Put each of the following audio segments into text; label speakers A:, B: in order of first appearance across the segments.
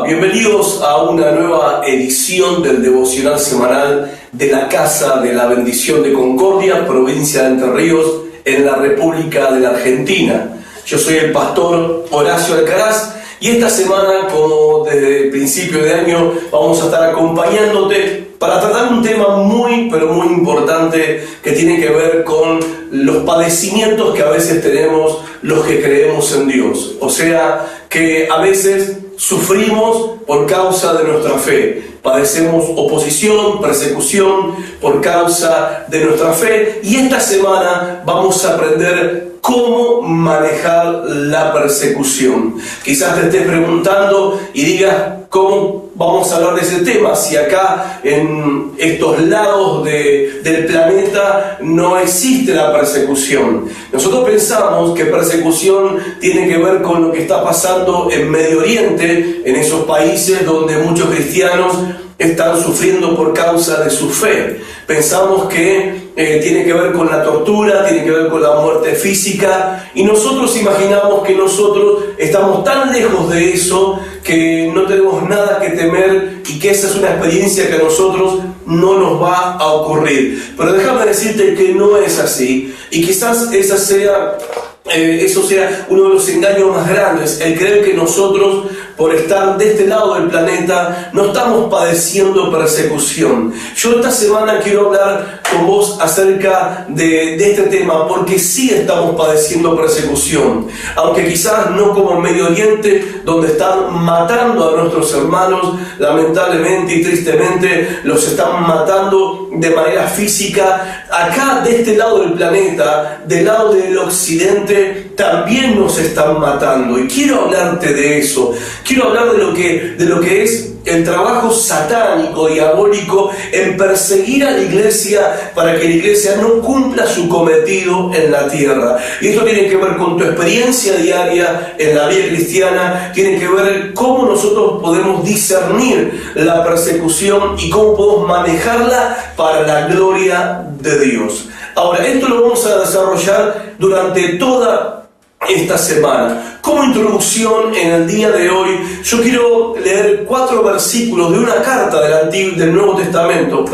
A: Bienvenidos a una nueva edición del devocional semanal de la Casa de la Bendición de Concordia, provincia de Entre Ríos, en la República de la Argentina. Yo soy el pastor Horacio Alcaraz y esta semana, como desde el principio de año, vamos a estar acompañándote para tratar un tema muy, pero muy importante que tiene que ver con los padecimientos que a veces tenemos los que creemos en Dios. O sea, que a veces sufrimos por causa de nuestra fe. Padecemos oposición, persecución por causa de nuestra fe. Y esta semana vamos a aprender cómo manejar la persecución. Quizás te estés preguntando y digas, ¿cómo vamos a hablar de ese tema? Si acá en estos lados del planeta no existe la persecución. Nosotros pensamos que persecución tiene que ver con lo que está pasando en Medio Oriente, en esos países donde muchos cristianos están sufriendo por causa de su fe. Pensamos que tiene que ver con la tortura, tiene que ver con la muerte física, y nosotros imaginamos que nosotros estamos tan lejos de eso que no tenemos nada que temer y que esa es una experiencia que a nosotros no nos va a ocurrir. Pero déjame decirte que no es así, y quizás eso sea uno de los engaños más grandes, el creer que nosotros, por estar de este lado del planeta, no estamos padeciendo persecución. Yo esta semana quiero hablar con vos acerca de este tema, porque sí estamos padeciendo persecución, aunque quizás no como en Medio Oriente, donde están matando a nuestros hermanos, lamentablemente y tristemente los están matando de manera física. Acá de este lado del planeta, del lado del occidente, también nos están matando, y quiero hablarte de eso. Quiero hablar de lo que es el trabajo satánico, diabólico, en perseguir a la iglesia para que la iglesia no cumpla su cometido en la tierra. Y esto tiene que ver con tu experiencia diaria en la vida cristiana, tiene que ver cómo nosotros podemos discernir la persecución y cómo podemos manejarla para la gloria de Dios. Ahora, esto lo vamos a desarrollar durante toda esta semana. Como introducción, en el día de hoy, yo quiero leer 4 versículos de una carta del Nuevo Testamento,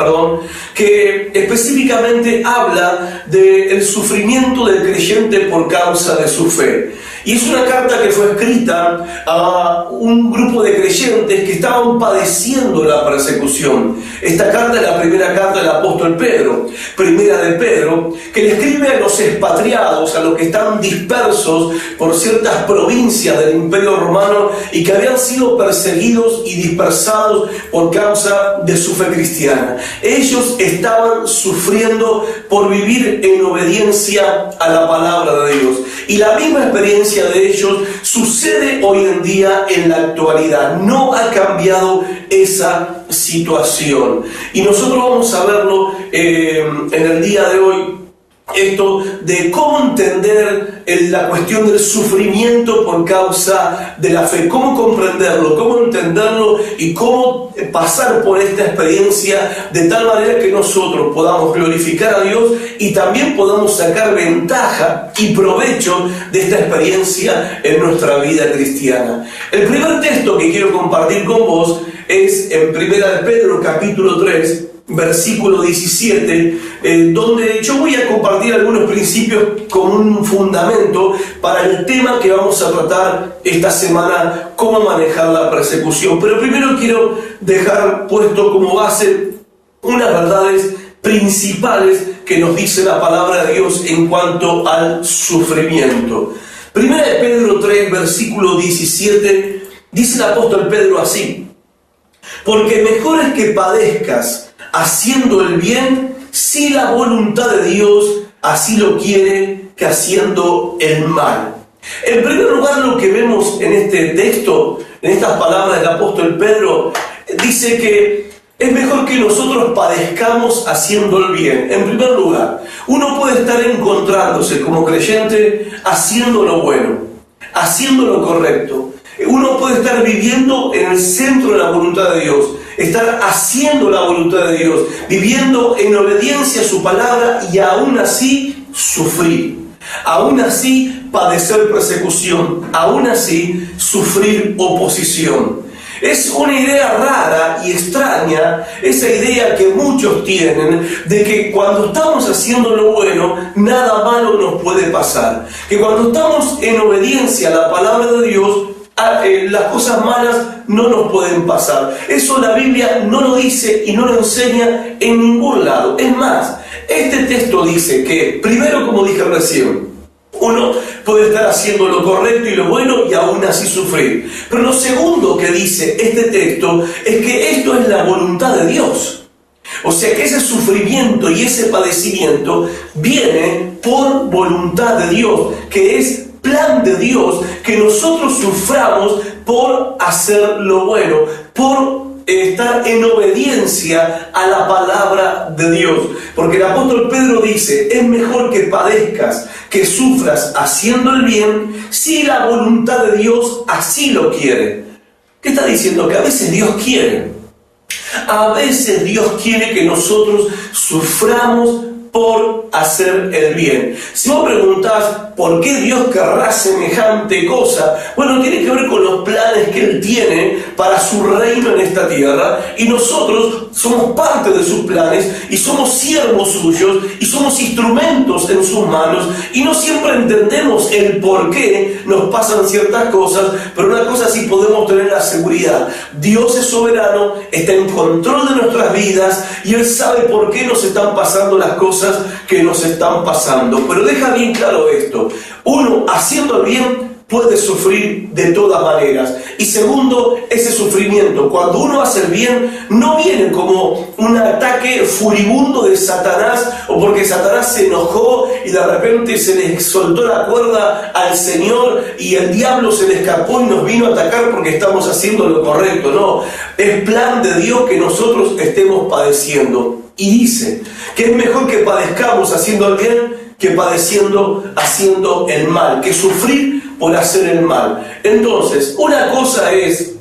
A: que específicamente habla del sufrimiento del creyente por causa de su fe. Y es una carta que fue escrita a un grupo de creyentes que estaban padeciendo la persecución. Esta carta es la primera carta del apóstol Pedro, primera de Pedro, que le escribe a los expatriados, a los que están dispersos por ciertas provincias del Imperio Romano y que habían sido perseguidos y dispersados por causa de su fe cristiana. Ellos estaban sufriendo por vivir en obediencia a la palabra de Dios. Y la misma experiencia de ellos sucede hoy en día en la actualidad. No ha cambiado esa situación. Y nosotros vamos a verlo en el día de hoy, esto de cómo entender la cuestión del sufrimiento por causa de la fe, cómo comprenderlo, cómo entenderlo y cómo pasar por esta experiencia de tal manera que nosotros podamos glorificar a Dios y también podamos sacar ventaja y provecho de esta experiencia en nuestra vida cristiana. El primer texto que quiero compartir con vos es en 1 de Pedro capítulo 3, versículo 17, donde yo voy a compartir algunos principios como un fundamento para el tema que vamos a tratar esta semana, cómo manejar la persecución. Pero primero quiero dejar puesto como base unas verdades principales que nos dice la palabra de Dios en cuanto al sufrimiento. Primera de Pedro 3, versículo 17, dice el apóstol Pedro así: porque mejor es que padezcas haciendo el bien, si la voluntad de Dios así lo quiere, que haciendo el mal. En primer lugar, lo que vemos en este texto, en estas palabras del apóstol Pedro, dice que es mejor que nosotros padezcamos haciendo el bien. En primer lugar, uno puede estar encontrándose como creyente haciendo lo bueno, haciendo lo correcto. Uno puede estar viviendo en el centro de la voluntad de Dios, estar haciendo la voluntad de Dios, viviendo en obediencia a su palabra y aún así sufrir, aún así padecer persecución, aún así sufrir oposición. Es una idea rara y extraña, esa idea que muchos tienen de que cuando estamos haciendo lo bueno, nada malo nos puede pasar. Que cuando estamos en obediencia a la palabra de Dios, las cosas malas no nos pueden pasar. Eso la Biblia no lo dice y no lo enseña en ningún lado. Es más, este texto dice que, primero, como dije recién, uno puede estar haciendo lo correcto y lo bueno y aún así sufrir. Pero lo segundo que dice este texto es que esto es la voluntad de Dios. O sea que ese sufrimiento y ese padecimiento viene por voluntad de Dios, que es plan de Dios, que nosotros suframos por hacer lo bueno, por estar en obediencia a la palabra de Dios. Porque el apóstol Pedro dice, es mejor que padezcas, que sufras haciendo el bien, si la voluntad de Dios así lo quiere. ¿Qué está diciendo? Que a veces Dios quiere. A veces Dios quiere que nosotros suframos por hacer el bien. Si vos preguntás por qué Dios querrá semejante cosa, bueno, tiene que ver con los planes que Él tiene para su reino en esta tierra, y nosotros somos parte de sus planes y somos siervos suyos y somos instrumentos en sus manos, y no siempre entendemos el por qué nos pasan ciertas cosas, pero una cosa sí podemos tener la seguridad: Dios es soberano, está en control de nuestras vidas y Él sabe por qué nos están pasando las cosas que nos están pasando. Pero deja bien claro esto: uno, haciendo el bien, puede sufrir de todas maneras. Y segundo, ese sufrimiento, cuando uno hace el bien, no viene como un ataque furibundo de Satanás, o porque Satanás se enojó y de repente se le soltó la cuerda al Señor y el diablo se le escapó y nos vino a atacar porque estamos haciendo lo correcto. No, es plan de Dios que nosotros estemos padeciendo. Y dice que es mejor que padezcamos haciendo el bien que padeciendo haciendo el mal, que sufrir por hacer el mal. Entonces, una cosa es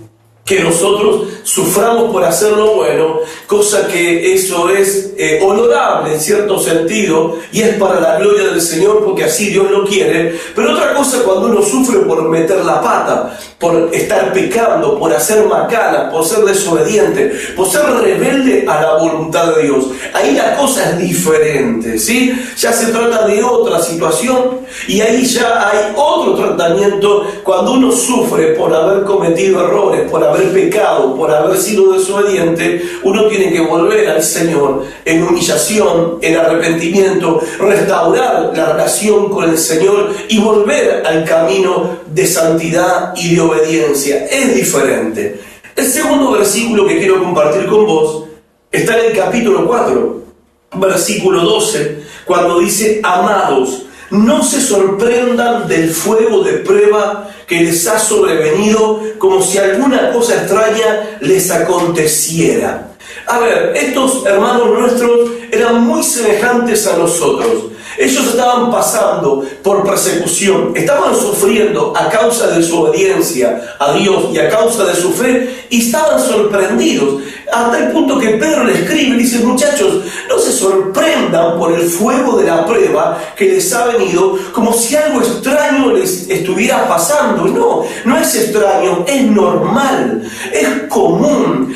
A: que nosotros suframos por hacer lo bueno, cosa que eso es honorable en cierto sentido, y es para la gloria del Señor, porque así Dios lo quiere. Pero otra cosa es cuando uno sufre por meter la pata, por estar pecando, por hacer macanas, por ser desobediente, por ser rebelde a la voluntad de Dios. Ahí la cosa es diferente, ¿sí? Ya se trata de otra situación, y ahí ya hay otro tratamiento. Cuando uno sufre por haber cometido errores, por haber pecado, por haber sido desobediente, uno tiene que volver al Señor en humillación, en arrepentimiento, restaurar la relación con el Señor y volver al camino de santidad y de obediencia. Es diferente. El segundo versículo que quiero compartir con vos está en el capítulo 4, versículo 12, cuando dice: amados, no se sorprendan del fuego de prueba que les ha sobrevenido, como si alguna cosa extraña les aconteciera. A ver, estos hermanos nuestros eran muy semejantes a nosotros. Ellos estaban pasando por persecución, estaban sufriendo a causa de su obediencia a Dios y a causa de su fe, y estaban sorprendidos, hasta el punto que Pedro le escribe y dice: muchachos, no se sorprendan por el fuego de la prueba que les ha venido, como si algo extraño les estuviera pasando. No, no es extraño, es normal, es común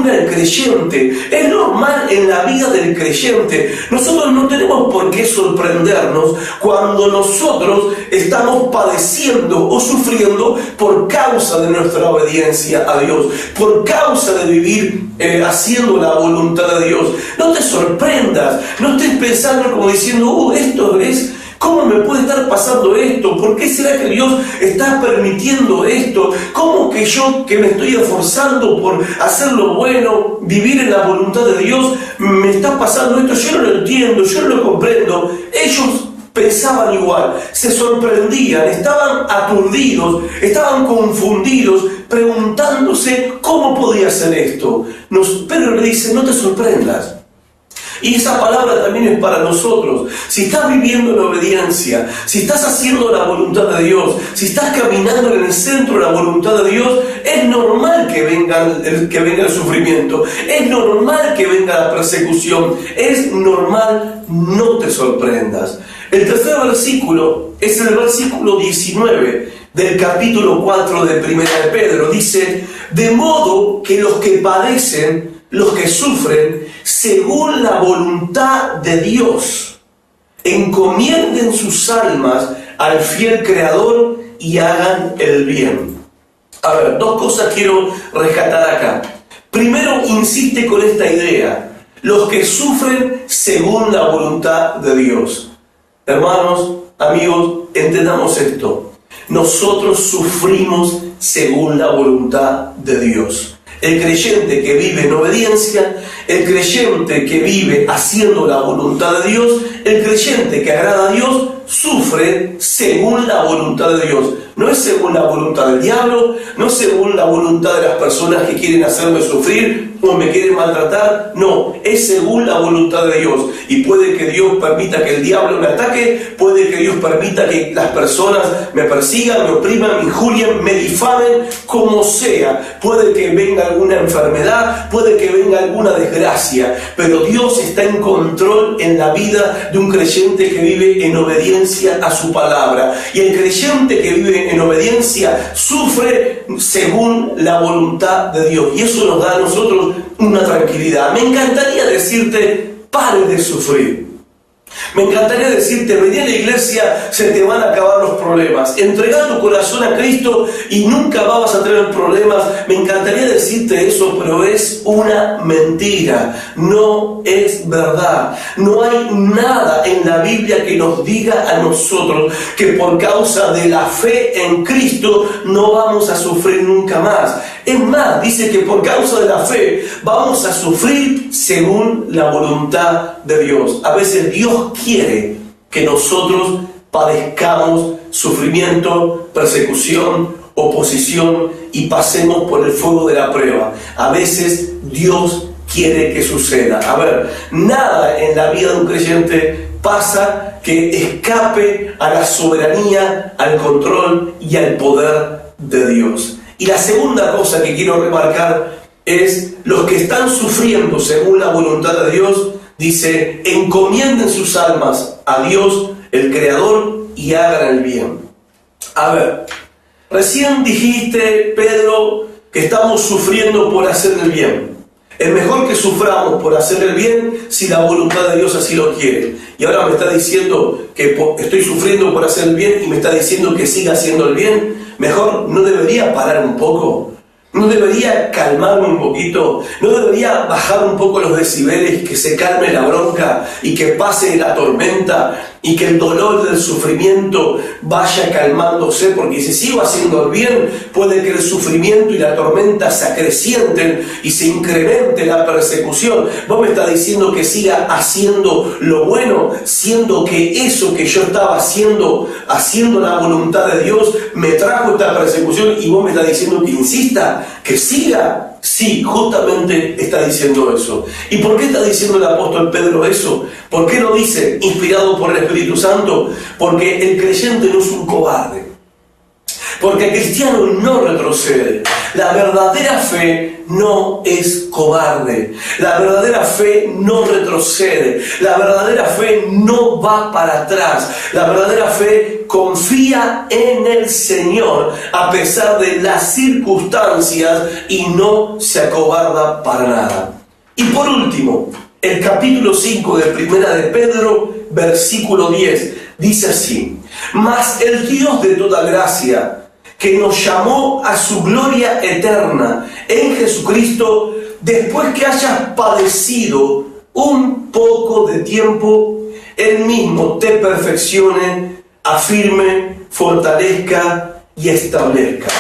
A: al creyente, es normal en la vida del creyente. Nosotros no tenemos por qué sorprendernos cuando nosotros estamos padeciendo o sufriendo por causa de nuestra obediencia a Dios, por causa de vivir haciendo la voluntad de Dios. No te sorprendas, no estés pensando como diciendo: esto es... ¿cómo me puede estar pasando esto? ¿Por qué será que Dios está permitiendo esto? ¿Cómo que yo, que me estoy esforzando por hacer lo bueno, vivir en la voluntad de Dios, me está pasando esto? Yo no lo entiendo, yo no lo comprendo. Ellos pensaban igual, se sorprendían, estaban aturdidos, estaban confundidos, preguntándose cómo podía ser esto. Pedro le dice: no te sorprendas. Y esa palabra también es para nosotros. Si estás viviendo en obediencia, si estás haciendo la voluntad de Dios, si estás caminando en el centro de la voluntad de Dios, es normal que venga el sufrimiento, es normal que venga la persecución, es normal, no te sorprendas. El tercer versículo es el versículo 19, del capítulo 4 de Primera de Pedro. Dice: de modo que los que padecen, los que sufren, según la voluntad de Dios, encomienden sus almas al fiel Creador y hagan el bien. A ver, dos cosas quiero rescatar acá. Primero, insiste con esta idea: los que sufren según la voluntad de Dios. Hermanos, amigos, entendamos esto. Nosotros sufrimos según la voluntad de Dios. El creyente que vive en obediencia, el creyente que vive haciendo la voluntad de Dios, el creyente que agrada a Dios, sufre según la voluntad de Dios. No es según la voluntad del diablo, no es según la voluntad de las personas que quieren hacerme sufrir o me quieren maltratar. No, es según la voluntad de Dios. Y puede que Dios permita que el diablo me ataque, puede que Dios permita que las personas me persigan, me opriman, me injurien, me difamen, como sea. Puede que venga alguna enfermedad, puede que venga alguna desgracia, pero Dios está en control en la vida de un creyente que vive en obediencia a su palabra. Y el creyente que vive en obediencia sufre según la voluntad de Dios. Y eso nos da a nosotros una tranquilidad. Me encantaría decirte: pare de sufrir. Me encantaría decirte: vení a la iglesia, se te van a acabar los problemas. Entregá tu corazón a Cristo y nunca vas a tener problemas. Me encantaría decirte eso, pero es una mentira. No es verdad. No hay nada en la Biblia que nos diga a nosotros que por causa de la fe en Cristo no vamos a sufrir nunca más. Es más, dice que por causa de la fe vamos a sufrir según la voluntad de Dios. A veces Dios quiere que nosotros padezcamos sufrimiento, persecución, oposición y pasemos por el fuego de la prueba. A veces Dios quiere que suceda. A ver, nada en la vida de un creyente pasa que escape a la soberanía, al control y al poder de Dios. Y la segunda cosa que quiero remarcar es: los que están sufriendo según la voluntad de Dios, dice, encomienden sus almas a Dios, el Creador, y hagan el bien. A ver, recién dijiste, Pedro, que estamos sufriendo por hacer el bien. Es mejor que suframos por hacer el bien si la voluntad de Dios así lo quiere. Y ahora me está diciendo que estoy sufriendo por hacer el bien y me está diciendo que siga haciendo el bien. Mejor, ¿no debería parar un poco? ¿No debería calmarme un poquito? ¿No debería bajar un poco los decibeles, que se calme la bronca y que pase la tormenta y que el dolor del sufrimiento vaya calmándose? Porque si sigo haciendo el bien, puede que el sufrimiento y la tormenta se acrecienten y se incremente la persecución. Vos me estás diciendo que siga haciendo lo bueno, siendo que eso que yo estaba haciendo la voluntad de Dios, me trajo esta persecución, y vos me estás diciendo que insista, que siga. Sí, justamente está diciendo eso. ¿Y por qué está diciendo el apóstol Pedro eso? ¿Por qué lo dice inspirado por el Espíritu Santo? Porque el creyente no es un cobarde. Porque el cristiano no retrocede. La verdadera fe no es cobarde. La verdadera fe no retrocede. La verdadera fe no va para atrás. La verdadera fe confía en el Señor a pesar de las circunstancias y no se acobarda para nada. Y por último, el capítulo 5 de Primera de Pedro, versículo 10, dice así: mas el Dios de toda gracia, que nos llamó a su gloria eterna en Jesucristo, después que hayas padecido un poco de tiempo, Él mismo te perfeccione, afirme, fortalezca y establezca.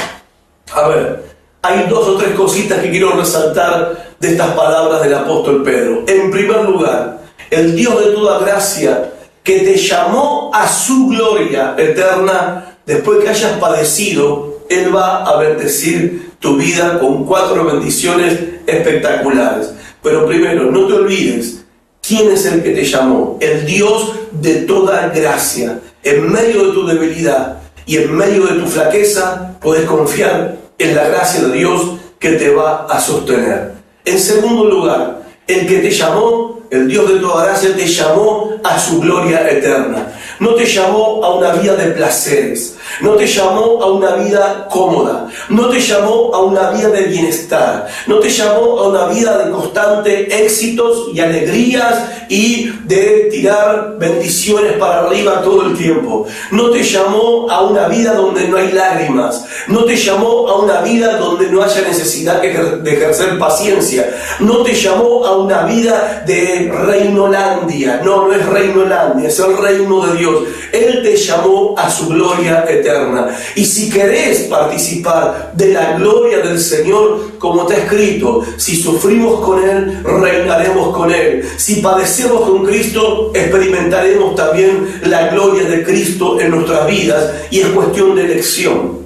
A: A ver, hay dos o tres cositas que quiero resaltar de estas palabras del apóstol Pedro. En primer lugar, el Dios de toda gracia, que te llamó a su gloria eterna, después que hayas padecido, Él va a bendecir tu vida con 4 bendiciones espectaculares. Pero primero, no te olvides, ¿quién es el que te llamó? El Dios de toda gracia. En medio de tu debilidad y en medio de tu flaqueza, puedes confiar en la gracia de Dios que te va a sostener. En segundo lugar, el que te llamó, el Dios de toda gracia, te llamó a su gloria eterna. no te llamó a una vida de placeres, no te llamó a una vida cómoda, no te llamó a una vida de bienestar, no te llamó a una vida de constante éxitos y alegrías y de tirar bendiciones para arriba todo el tiempo. No te llamó a una vida donde no hay lágrimas, no te llamó a una vida donde no haya necesidad de ejercer paciencia, no te llamó a una vida de Reinolandia. No es Reinolandia, es el reino de Dios. Él te llamó a su gloria eterna. Y si querés participar de la gloria del Señor, como está escrito, si sufrimos con Él, reinaremos con Él. Si padecemos con Cristo, experimentaremos también la gloria de Cristo en nuestras vidas. Y es cuestión de elección.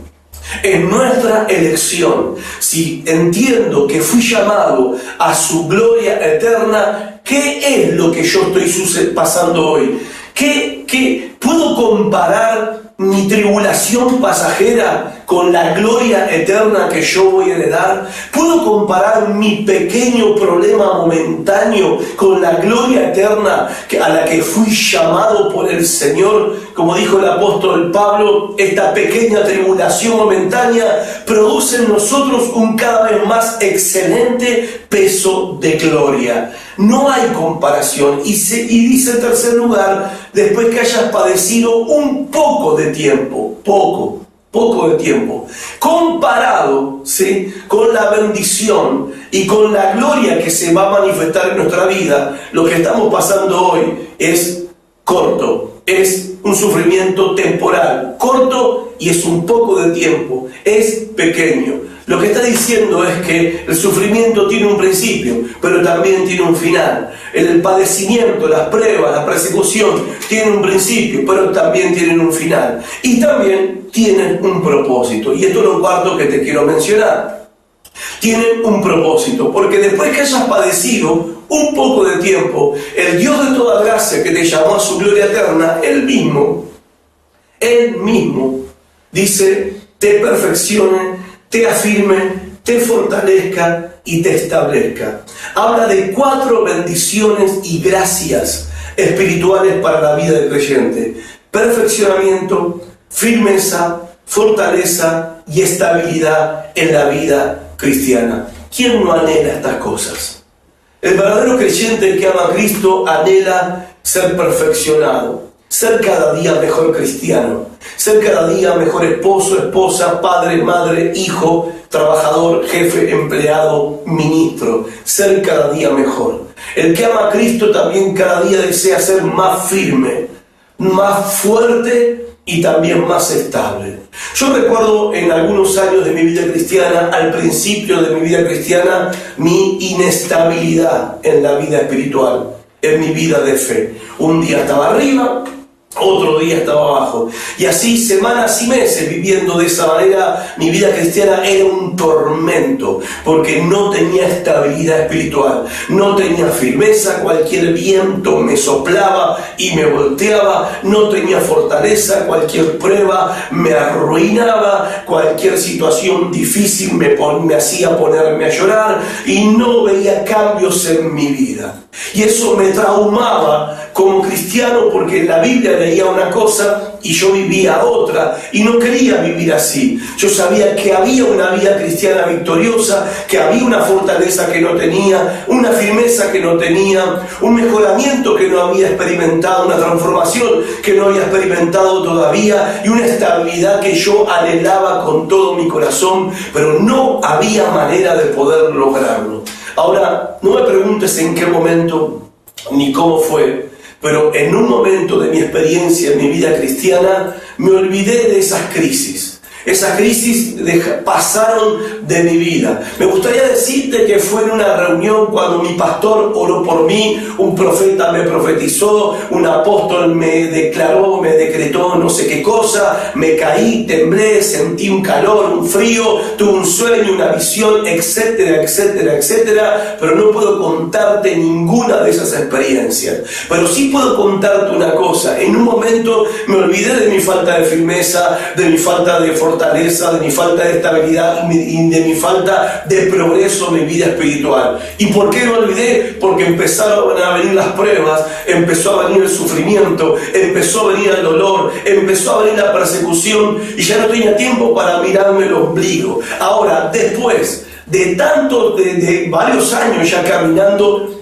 A: Es nuestra elección. Si entiendo que fui llamado a su gloria eterna, ¿qué es lo que yo estoy pasando hoy? ¿Qué puedo comparar mi tribulación pasajera con la gloria eterna que yo voy a heredar? ¿Puedo comparar mi pequeño problema momentáneo con la gloria eterna a la que fui llamado por el Señor? Como dijo el apóstol Pablo, esta pequeña tribulación momentánea produce en nosotros un cada vez más excelente peso de gloria. No hay comparación. Y dice en tercer lugar, después que hayas padecido un poco de tiempo, poco de tiempo, comparado, ¿sí?, con la bendición y con la gloria que se va a manifestar en nuestra vida, lo que estamos pasando hoy es corto, es un sufrimiento temporal, corto, y es un poco de tiempo, es pequeño. Lo que está diciendo es que el sufrimiento tiene un principio, pero también tiene un final. El padecimiento, las pruebas, la persecución tienen un principio, pero también tienen un final. Y también tienen un propósito. Y esto es lo cuarto que te quiero mencionar. Tienen un propósito, porque después que hayas padecido un poco de tiempo, el Dios de toda gracia que te llamó a su gloria eterna, Él mismo, dice, te perfeccione, te afirme, te fortalezca y te establezca. Habla de 4 bendiciones y gracias espirituales para la vida del creyente: perfeccionamiento, firmeza, fortaleza y estabilidad en la vida cristiana. ¿Quién no anhela estas cosas? El verdadero creyente que ama a Cristo anhela ser perfeccionado, ser cada día mejor cristiano, ser cada día mejor esposo, esposa, padre, madre, hijo, trabajador, jefe, empleado, ministro, ser cada día mejor. El que ama a Cristo también cada día desea ser más firme, más fuerte y también más estable. Yo recuerdo en algunos años de mi vida cristiana, al principio de mi vida cristiana, mi inestabilidad en la vida espiritual, en mi vida de fe. Un día estaba arriba, otro día estaba abajo, y así semanas y meses viviendo de esa manera. Mi vida cristiana era un tormento, porque no tenía estabilidad espiritual, no tenía firmeza, cualquier viento me soplaba y me volteaba, no tenía fortaleza, cualquier prueba me arruinaba, cualquier situación difícil me hacía ponerme a llorar, y no veía cambios en mi vida. Y eso me traumaba como cristiano, porque en la Biblia leía una cosa y yo vivía otra, y no quería vivir así. Yo sabía que había una vida cristiana victoriosa, que había una fortaleza que no tenía, una firmeza que no tenía, un mejoramiento que no había experimentado, una transformación que no había experimentado todavía, y una estabilidad que yo anhelaba con todo mi corazón, pero no había manera de poder lograrlo. Ahora, no me preguntes en qué momento ni cómo fue, pero en un momento de mi experiencia en mi vida cristiana me olvidé de esas crisis. Esas crisis pasaron de mi vida. Me gustaría decirte que fue en una reunión cuando mi pastor oró por mí, un profeta me profetizó, un apóstol me declaró, me decretó no sé qué cosa, me caí, temblé, sentí un calor, un frío, tuve un sueño, una visión, etcétera, etcétera, etcétera, pero no puedo contarte ninguna de esas experiencias. Pero sí puedo contarte una cosa: en un momento me olvidé de mi falta de firmeza, de mi falta de fortaleza, fortaleza, de mi falta de estabilidad y de mi falta de progreso en mi vida espiritual. ¿Y por qué lo olvidé? Porque empezaron a venir las pruebas, empezó a venir el sufrimiento, empezó a venir el dolor, empezó a venir la persecución y ya no tenía tiempo para mirarme el ombligo. Ahora, después de varios años ya caminando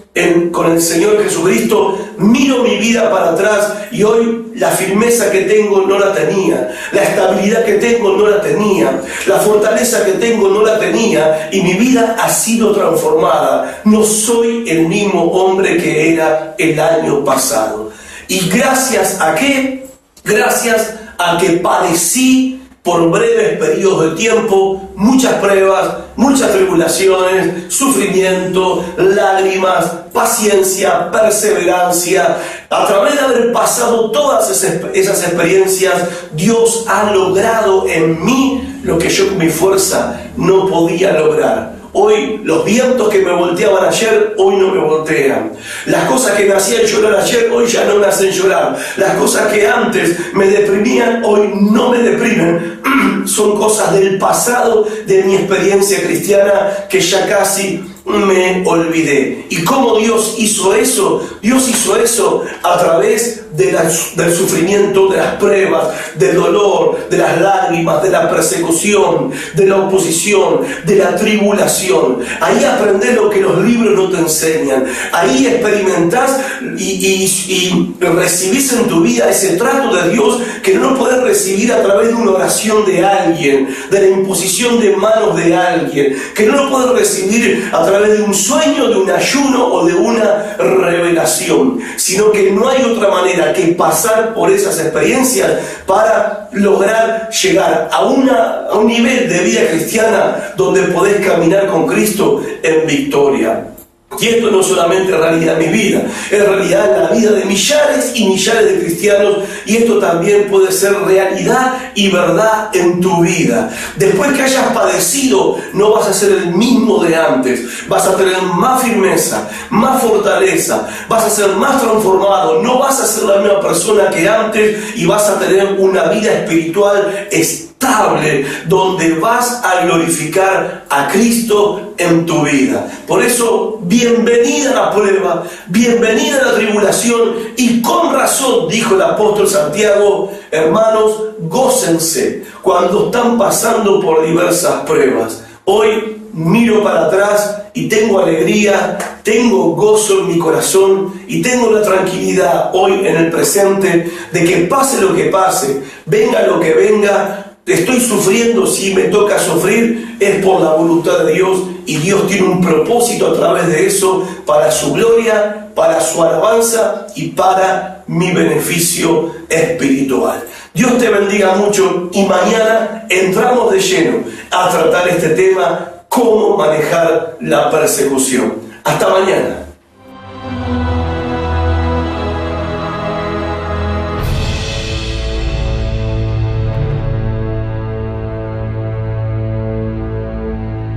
A: con el Señor Jesucristo, miro mi vida para atrás y hoy la firmeza que tengo no la tenía, la estabilidad que tengo no la tenía, la fortaleza que tengo no la tenía, y mi vida ha sido transformada. No soy el mismo hombre que era el año pasado. ¿Y gracias a qué? Gracias a que padecí por breves periodos de tiempo muchas pruebas, muchas tribulaciones, sufrimiento, lágrimas, paciencia, perseverancia. A través de haber pasado todas esas experiencias, Dios ha logrado en mí lo que yo con mi fuerza no podía lograr. Hoy los vientos que me volteaban ayer, hoy no me voltean. Las cosas que me hacían llorar ayer, hoy ya no me hacen llorar. Las cosas que antes me deprimían, hoy no me deprimen. Son cosas del pasado, de mi experiencia cristiana, que ya casi me olvidé. ¿Y cómo Dios hizo eso? Dios hizo eso a través del sufrimiento, de las pruebas, del dolor, de las lágrimas, de la persecución, de la oposición, de la tribulación. Ahí aprendés lo que los libros no te enseñan. Ahí experimentás y recibís en tu vida ese trato de Dios que no lo podés recibir a través de una oración de alguien, de la imposición de manos de alguien, que no lo podés recibir a través de un sueño, de un ayuno o de una revelación, sino que no hay otra manera que pasar por esas experiencias para lograr llegar a un nivel de vida cristiana donde podés caminar con Cristo en victoria. Y esto no solamente es realidad en mi vida, es realidad en la vida de millares y millares de cristianos, y esto también puede ser realidad y verdad en tu vida. Después que hayas padecido, no vas a ser el mismo de antes, vas a tener más firmeza, más fortaleza, vas a ser más transformado, no vas a ser la misma persona que antes y vas a tener una vida espiritual estable, donde vas a glorificar a Cristo en tu vida. Por eso, bienvenida a la prueba, bienvenida a la tribulación, y con razón dijo el apóstol Santiago: hermanos, gócense cuando están pasando por diversas pruebas. Hoy miro para atrás y tengo alegría, tengo gozo en mi corazón y tengo la tranquilidad hoy en el presente de que pase lo que pase, venga lo que venga. Estoy sufriendo, si me toca sufrir, es por la voluntad de Dios, y Dios tiene un propósito a través de eso para su gloria, para su alabanza y para mi beneficio espiritual. Dios te bendiga mucho, y mañana entramos de lleno a tratar este tema: cómo manejar la persecución. Hasta mañana.